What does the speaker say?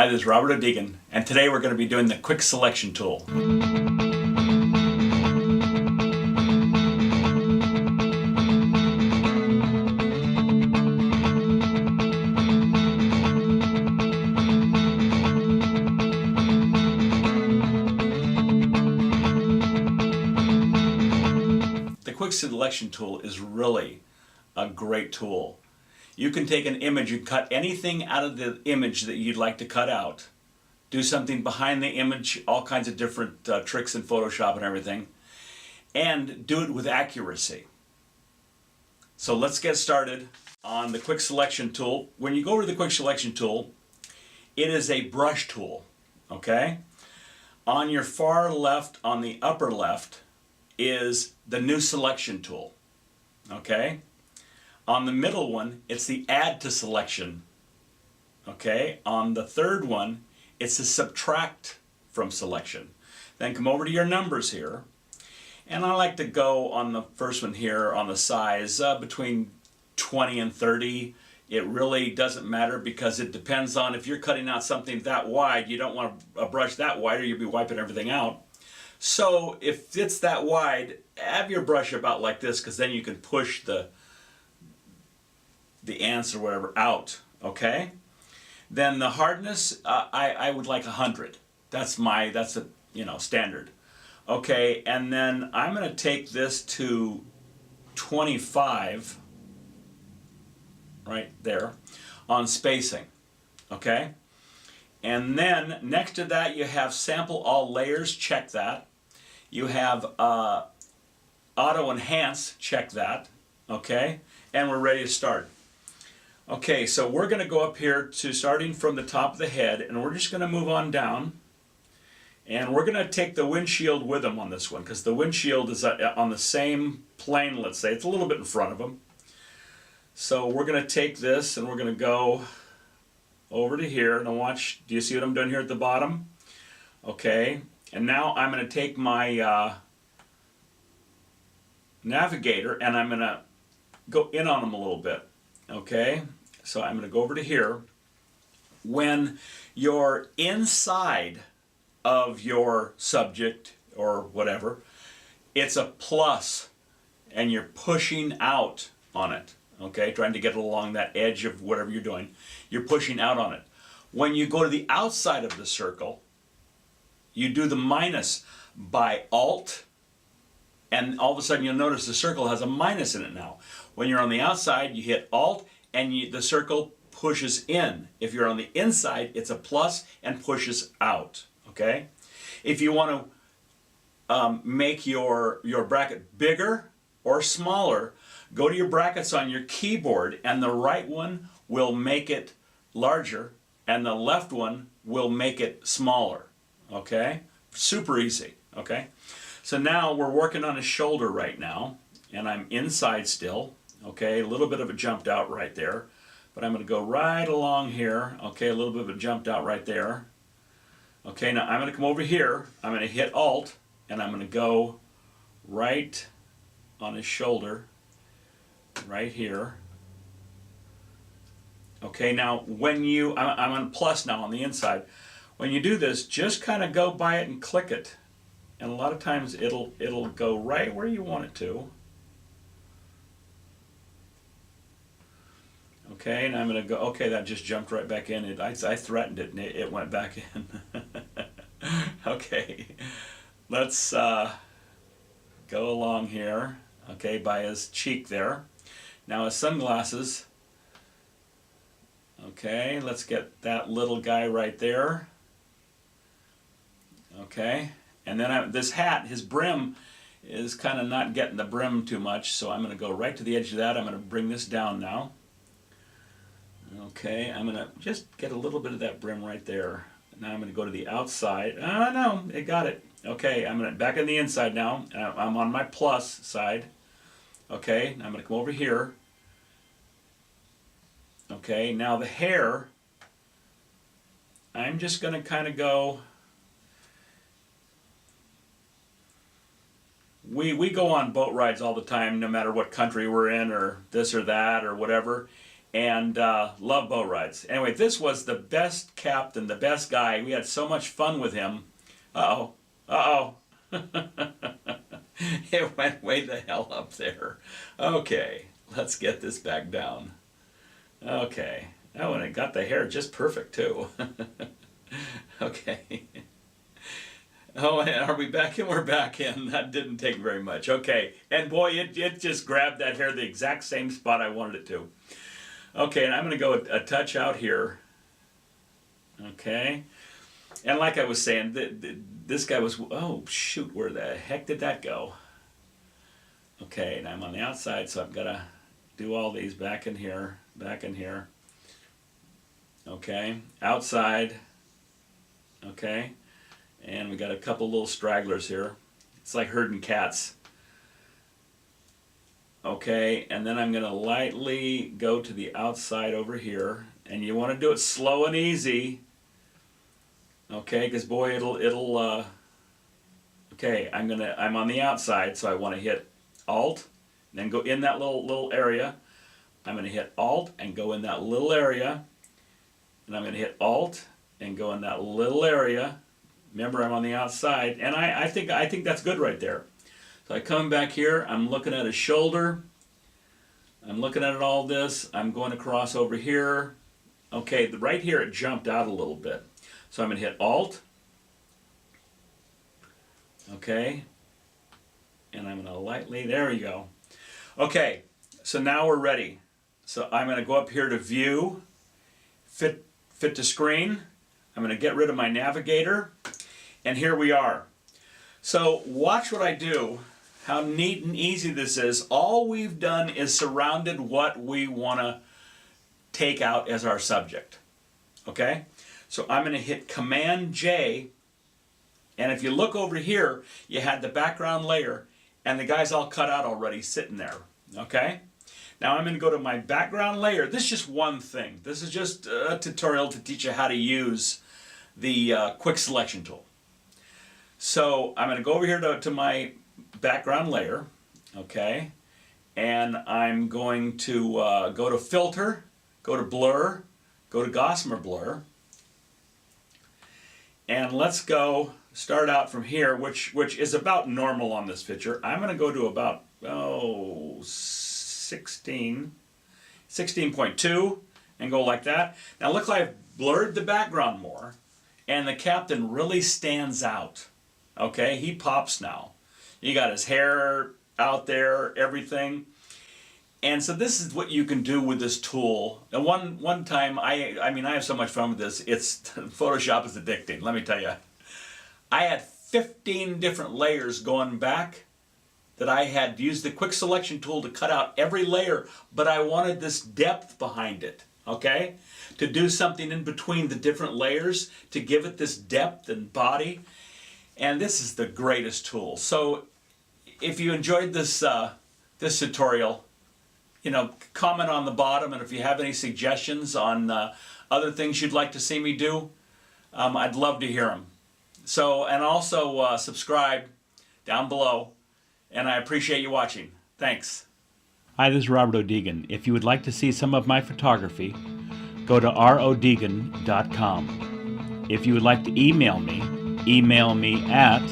Hi, this is Robert O'Deegan, and today we're going to be doing the quick selection tool. The quick selection tool is really a great tool. You can take an image and cut anything out of the image that you'd like to cut out. Do something behind the image, all kinds of different tricks in Photoshop and everything, and do it with accuracy. So let's get started on the quick selection tool. When you go to the quick selection tool, it is a brush tool, okay? On your far left, on the upper left, is the new selection tool, okay? On the middle one, it's the add to selection, okay? On the third one, it's the subtract from selection. Then come over to your numbers here, and I like to go on the first one here on the size between 20 and 30. It really doesn't matter because it depends on if you're cutting out something that wide, you don't want a brush that wide or you'll be wiping everything out. So if it's that wide, have your brush about like this because then you can push the ants or whatever out, okay? Then the hardness, I would like 100. That's a standard. Okay, and then I'm going to take this to 25, right there, on spacing, okay? And then next to that you have sample all layers, check that. You have auto enhance, check that, okay? And we're ready to start. Okay, so we're going to go up here to starting from the top of the head, and we're just going to move on down. And we're going to take the windshield with them on this one, because the windshield is on the same plane, let's say. It's a little bit in front of them. So we're going to take this, and we're going to go over to here. And watch, do you see what I'm doing here at the bottom? Okay, and now I'm going to take my navigator, and I'm going to go in on them a little bit. Okay, so I'm going to go over to here. When you're inside of your subject or whatever, it's a plus and you're pushing out on it, okay, trying to get it along that edge of whatever you're doing. You're pushing out on it. When you go to the outside of the circle, you do the minus by Alt, and all of a sudden you'll notice the circle has a minus in it now. When you're on the outside, you hit Alt and the circle pushes in. If you're on the inside, it's a plus and pushes out, okay? If you want to make your bracket bigger or smaller, go to your brackets on your keyboard, and the right one will make it larger and the left one will make it smaller, okay? Super easy, okay? So now we're working on his shoulder right now, and I'm inside still, okay? A little bit of it jumped out right there, but I'm going to go right along here, okay? A little bit of it jumped out right there. Okay, now I'm going to come over here, I'm going to hit Alt, and I'm going to go right on his shoulder, right here. Okay, now when I'm on plus now on the inside. When you do this, just kind of go by it and click it. And a lot of times it'll go right where you want it to. Okay, and I'm going to go, okay, that just jumped right back in. I threatened it and it went back in. Okay, let's go along here, okay, by his cheek there. Now his sunglasses, okay, let's get that little guy right there. Okay, and then this hat, his brim is kind of not getting the brim too much, so I'm going to go right to the edge of that. I'm going to bring this down now. Okay, I'm going to just get a little bit of that brim right there. Now I'm going to go to the outside. Oh no, it got it. Okay, I'm going to back on the inside now. I'm on my plus side. Okay, now I'm going to come over here. Okay, now the hair, I'm just going to kind of go. We go on boat rides all the time, no matter what country we're in or this or that or whatever. and love boat rides. Anyway, this was the best captain, the best guy. We had so much fun with him. Uh-oh. Uh-oh. It went way the hell up there. Okay, let's get this back down. Okay. Oh, and it got the hair just perfect, too. Okay. Oh, are we back in? We're back in. That didn't take very much. Okay. And boy, it just grabbed that hair the exact same spot I wanted it to. Okay, and I'm going to go a touch out here. Okay. And like I was saying, this guy was, oh, shoot, where the heck did that go? Okay, and I'm on the outside, so I've got to do all these back in here, back in here. Okay, outside. Okay, and we got a couple little stragglers here. It's like herding cats. Okay, and then I'm going to lightly go to the outside over here, and you want to do it slow and easy. Okay, because boy, it'll. Okay, I'm on the outside, so I want to hit Alt, and then go in that little area. I'm going to hit Alt and go in that little area, and I'm going to hit Alt and go in that little area. Remember, I'm on the outside, and I think that's good right there. So I come back here. I'm looking at his shoulder. I'm looking at all this. I'm going across over here. Okay, right here it jumped out a little bit. So I'm going to hit Alt. Okay. And I'm going to lightly, there you go. Okay, so now we're ready. So I'm going to go up here to View, Fit to Screen. I'm going to get rid of my navigator. And here we are. So watch what I do, how neat and easy this is. All we've done is surrounded what we want to take out as our subject. Okay? So I'm going to hit Command J, and if you look over here, you had the background layer, and the guy's all cut out already sitting there. Okay? Now I'm going to go to my background layer. This is just one thing. This is just a tutorial to teach you how to use the quick selection tool. So I'm going to go over here to my background layer, okay, and I'm going to go to Filter, go to Blur, go to Gossamer Blur, and let's go start out from here, which is about normal on this picture. I'm going to go to about 16.2 and go like that. Now look like I've blurred the background more, and the captain really stands out. Okay, he pops now. You got his hair out there, everything. And so this is what you can do with this tool. And one time, I mean, I have so much fun with this. Photoshop is addicting, let me tell you. I had 15 different layers going back that I had used the quick selection tool to cut out every layer, but I wanted this depth behind it, okay? To do something in between the different layers to give it this depth and body. And this is the greatest tool. So if you enjoyed this this tutorial, comment on the bottom, and if you have any suggestions on other things you'd like to see me do, I'd love to hear them. So, and also subscribe down below, and I appreciate you watching. Thanks. Hi, this is Robert O'Deegan. If you would like to see some of my photography, go to rodeegan.com. If you would like to email me at